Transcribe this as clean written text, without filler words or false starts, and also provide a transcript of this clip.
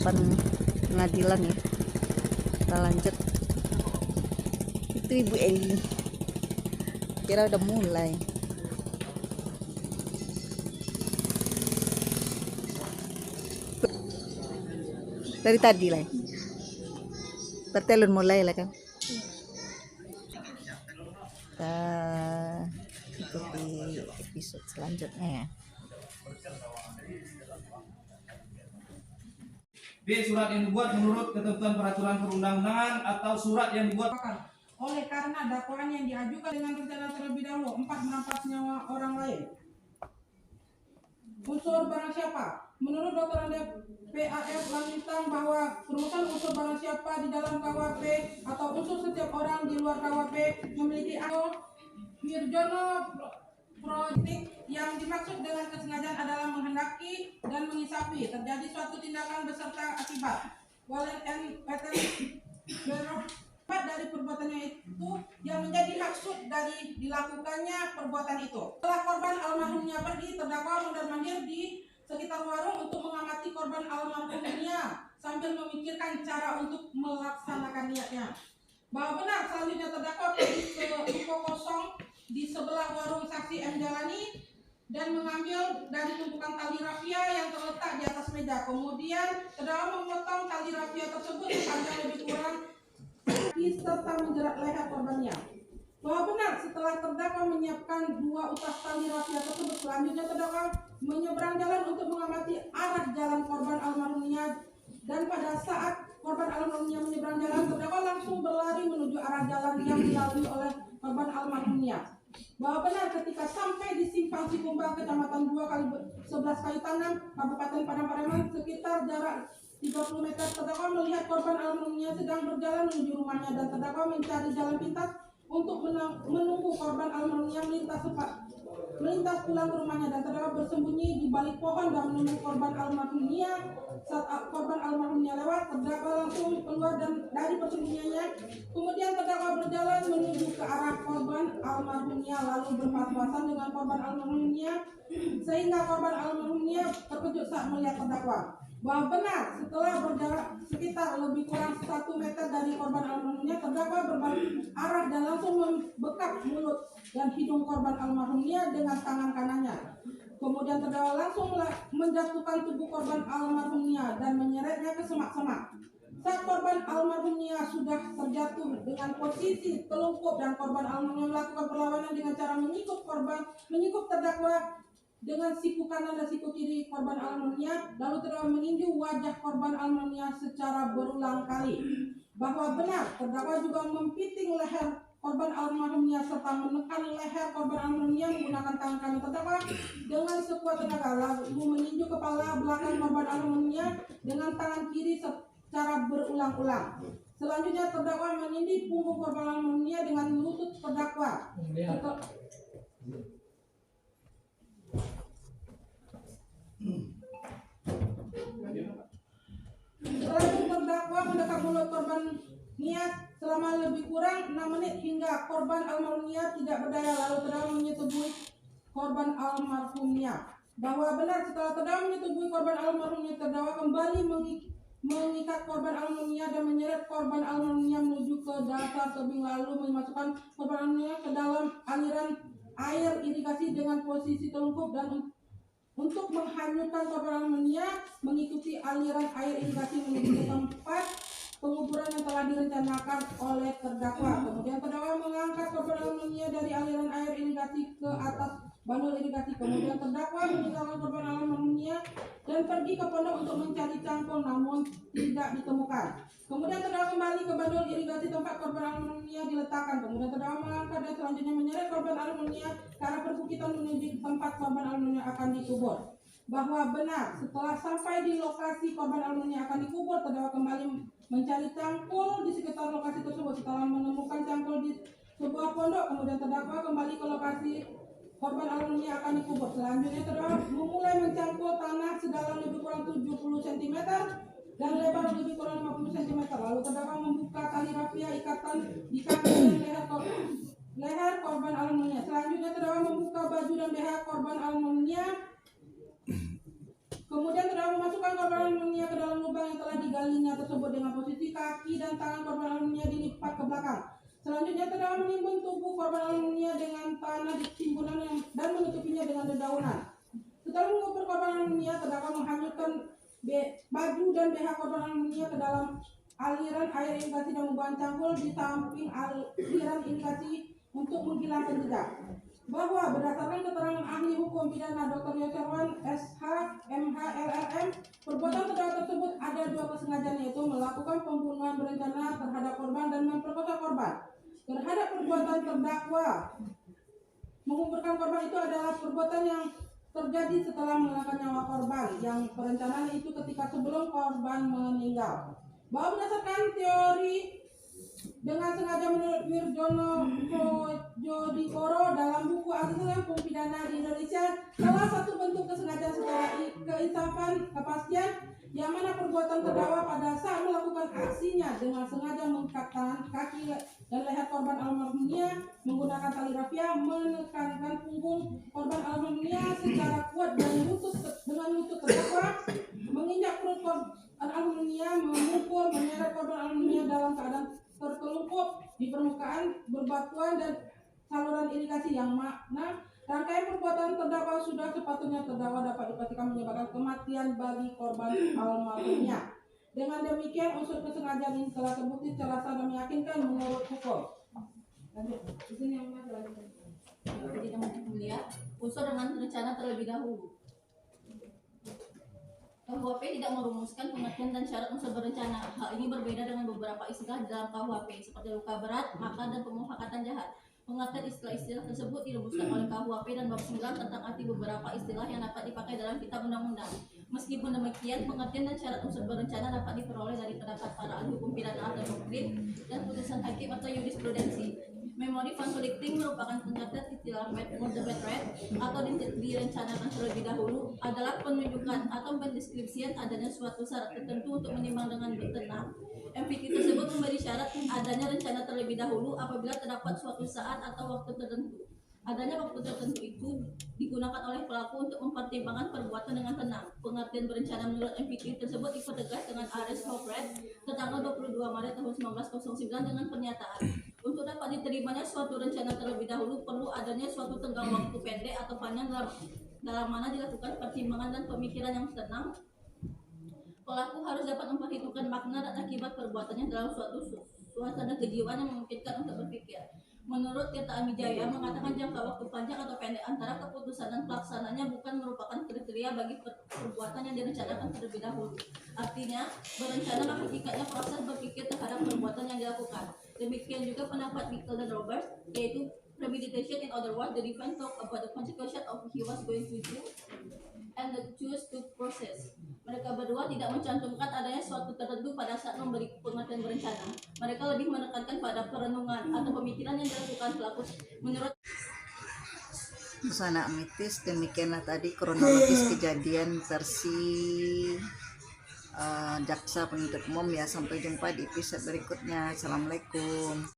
depan pengadilan ya. Kita lanjut. Itu Ibu Eli. Kira udah mulai. Dari tadi lah. Pertelun mulai lah kan. Kita ikuti episode selanjutnya ya. B. Surat yang dibuat menurut ketentuan peraturan perundang-undangan atau surat yang dibuat oleh karena dakwaan yang diajukan dengan rencana terlebih dahulu 4 merampas nyawa orang lain. Unsur barang siapa? Menurut Dr. Ande PAF Lanintang bahwa perumusan unsur barang siapa di dalam KUHP atau unsur setiap orang di luar KUHP memiliki Wirjono Projik yang dimaksud dengan kesengajaan adalah menghendaki dan mengisapi terjadi suatu tindakan beserta akibat. Walid N. Dari perbuatannya itu yang menjadi maksud dari dilakukannya perbuatan itu. Setelah korban almarhumnya pergi, terdakwa mondar-mandir di sekitar warung untuk mengamati korban almarhumnya sambil memikirkan cara untuk melaksanakan niatnya. Bahwa benar selanjutnya terdakwa pergi ke ruko kosong di sebelah warung saksi M Jalani dan mengambil dari tumpukan tali rafia yang terletak di atas meja. Kemudian terdakwa memotong tali rafia tersebut sepanjang lebih kurang serta menjerat leher korbannya. Bahwa benar setelah terdakwa menyiapkan 2 utas tali rafia tersebut, selanjutnya terdakwa menyeberang jalan untuk mengamati arah jalan korban almarhumnya, dan pada saat korban almarhumnya menyeberang jalan, terdakwa langsung berlari menuju arah jalan yang dilalui oleh korban almarhumnya. Bahwa benar ketika sampai di simpang Cikumbang, kecamatan 2x11 Kaitanam, Kabupaten Padang Pariaman, sekitar jarak 30 meter, terdakwa melihat korban almarhumnya sedang berjalan menuju rumahnya, dan terdakwa mencari jalan pintas untuk menunggu korban almarhumnya melintas pulang ke rumahnya, dan terdakwa bersembunyi di balik pohon dan menunggu korban almarhumnya. Saat korban almarhumnya lewat, terdakwa langsung keluar dari persembunyiannya. Kemudian terdakwa berjalan menuju ke arah korban almarhumnya, lalu berpas-pasan dengan korban almarhumnya sehingga korban almarhumnya terkejut saat melihat terdakwa. Bahwa benar setelah berjarak sekitar lebih kurang 1 meter dari korban almarhumnya, terdakwa berbalik arah dan langsung membekap mulut dan hidung korban almarhumnya dengan tangan kanannya. Kemudian terdakwa langsung menjatuhkan tubuh korban almarhumnya dan menyeretnya ke semak-semak. Saat korban almarhumnya sudah terjatuh dengan posisi telungkup dan korban almarhumnya melakukan perlawanan dengan cara menyikup terdakwa dengan siku kanan dan siku kiri korban almarhumnya, lalu terdakwa menginjau wajah korban almarhumnya secara berulang kali. Bahwa benar terdakwa juga mempiting leher korban almarhumnya serta menekan leher korban almarhumnya menggunakan tangan kanan terdakwa dengan sekuat tenaga, lalu menginjau kepala belakang korban almarhumnya dengan tangan kiri secara berulang-ulang. Selanjutnya terdakwa menindih punggung korban almarhumnya dengan lutut terdakwa. Setelah itu terdakwa mendekat mulut korban niat selama lebih kurang 6 menit hingga korban almarhumnya tidak berdaya, lalu terdakwa menyetubuhi korban almarhumnya. Bahwa benar setelah terdakwa menyetubuhi korban almarhumnya, terdakwa kembali mengikat korban almarhumnya dan menyeret korban almarhumnya menuju ke dasar tebing, lalu memasukkan korban almarhumnya ke dalam aliran air irigasi dengan posisi telungkup dan untuk menghanyutkan korban almarhumnya mengikuti aliran air irigasi menuju tempat penguburan yang telah direncanakan oleh terdakwa. Kemudian terdakwa mengangkat korban almarhumnya dari aliran air irigasi ke atas bandul irigasi. Kemudian terdakwa meninggalkan korban almarhumnya dan pergi ke pondok untuk mencari cangkul, namun tidak ditemukan. Kemudian terdakwa kembali ke bandul irigasi tempat korban almarhumnya diletakkan. Kemudian terdakwa mengangkat dan selanjutnya menyeret korban almarhumnya ke arah perbukitan menuju tempat korban almarhumnya akan dikubur. Bahwa benar setelah sampai di lokasi korban almarhumnya akan dikubur, terdakwa kembali mencari cangkul di sekitar lokasi tersebut. Setelah menemukan cangkul di sebuah pondok, kemudian terdakwa kembali ke lokasi korban almarhumnya akan dikubur. Selanjutnya terdakwa memulai mencangkul tanah sedalam lebih kurang 70 cm dan lebar lebih kurang 50 cm. Lalu terdakwa membuka tali rafia ikatan di kaki dan leher korban almarhumnya. Selanjutnya terdakwa membuka baju dan BH korban almarhumnya. Kemudian terdakwa memasukkan korban almarhumnya ke dalam lubang yang telah kaki dan tangan korban almarhumnya dilipat ke belakang. Selanjutnya terdakwa menimbun tubuh korban almarhumnya dengan tanah di timbunan dan menutupinya dengan dedaunan. Setelah mengubur korban almarhumnya, terdakwa menghanyutkan baju dan BH korban almarhumnya ke dalam aliran air irigasi dan membuang cangkul di samping aliran irigasi untuk menghilangkan jejak. Bahwa berdasarkan keterangan ahli hukum pidana Dr. Yosarwan SH MH LLM, perbuatan terdakwa tersebut ada dua kesengajaan, yaitu melakukan pembunuhan berencana terhadap korban dan memperkosa korban. Terhadap perbuatan terdakwa menguburkan korban itu adalah perbuatan yang terjadi setelah menghilangkan nyawa korban, yang perencanaan itu ketika sebelum korban meninggal. Bahwa berdasarkan teori dengan sengaja menurut Wirjono Jodiporo dalam buku Asas Hukum Pidana di Indonesia, salah satu bentuk kesengajaan secara keinsafan kepastian yang mana perbuatan terdakwa pada saat melakukan aksinya dengan sengaja mengikat tangan, kaki, dan leher korban almarhumnya menggunakan tali rafia, menekankan punggung korban almarhumnya secara kuat dengan lutut terdakwa, menginjak perut korban almarhumnya, memukul, menyeret korban almarhumnya dalam keadaan tertelungkup di permukaan berbatuan dan saluran irigasi, yang mana rangkaian perbuatan terdakwa sudah sepatutnya terdakwa dapat dipastikan menyebabkan kematian bagi korban almarhumnya. Dengan demikian unsur kesengajaan ini telah terbukti secara sah dan meyakinkan menurut hukum. Lanjut. Di sini yang mana lanjutkan? Jadi teman-teman mulia, unsur dengan rencana terlebih dahulu. KUHP tidak merumuskan pengertian dan syarat unsur berencana. Hal ini berbeda dengan beberapa istilah dalam KUHP seperti luka berat, makar, dan pemufakatan jahat. Pengertian istilah-istilah tersebut dirumuskan oleh KUHP dan bab 9 tentang arti beberapa istilah yang dapat dipakai dalam kitab undang-undang. Meskipun demikian, pengertian dan syarat unsur berencana dapat diperoleh dari pendapat para ahli hukum pidana atau doktrin dan putusan hakim atau jurisprudensi. Memori Van-Collecting merupakan pengertian istilah motivate rate atau direncanakan terlebih dahulu adalah penunjukan atau pendeskripsian adanya suatu syarat tertentu untuk menimbang dengan tenang. MVQ tersebut memberi syarat adanya rencana terlebih dahulu apabila terdapat suatu saat atau waktu tertentu. Adanya waktu tertentu itu digunakan oleh pelaku untuk mempertimbangkan perbuatan dengan tenang. Pengertian berencana menurut MVQ tersebut dipertegas dengan Ares Hofred tertanggal 22 Maret tahun 1909 dengan pernyataan, untuk dapat diterimanya suatu rencana terlebih dahulu perlu adanya suatu tenggang waktu pendek atau panjang dalam mana dilakukan pertimbangan dan pemikiran yang tenang. Pelaku harus dapat memperhitungkan makna dan akibat perbuatannya dalam suatu suasana kejiwaan yang memungkinkan untuk berpikir. Menurut Tirta Amijaya mengatakan jangka waktu panjang atau pendek antara keputusan dan pelaksananya bukan merupakan kriteria bagi perbuatan yang direncanakan terlebih dahulu. Artinya, berencana hakikatnya proses berpikir terhadap perbuatan yang dilakukan. Demikian juga pendapat Bickel dan Roberts, yaitu premeditation, in other words, the defendant talk about the consequences of he was going to do and the choose to process. Mereka berdua tidak mencantumkan adanya suatu tertentu pada saat memberi pengertian berencana. Mereka lebih menekankan pada perenungan atau pemikiran yang dilakukan pelaku. Menurut Busana Amitis, demikianlah tadi kronologis kejadian versi jaksa penuntut umum ya. Sampai jumpa di episode berikutnya. Assalamualaikum.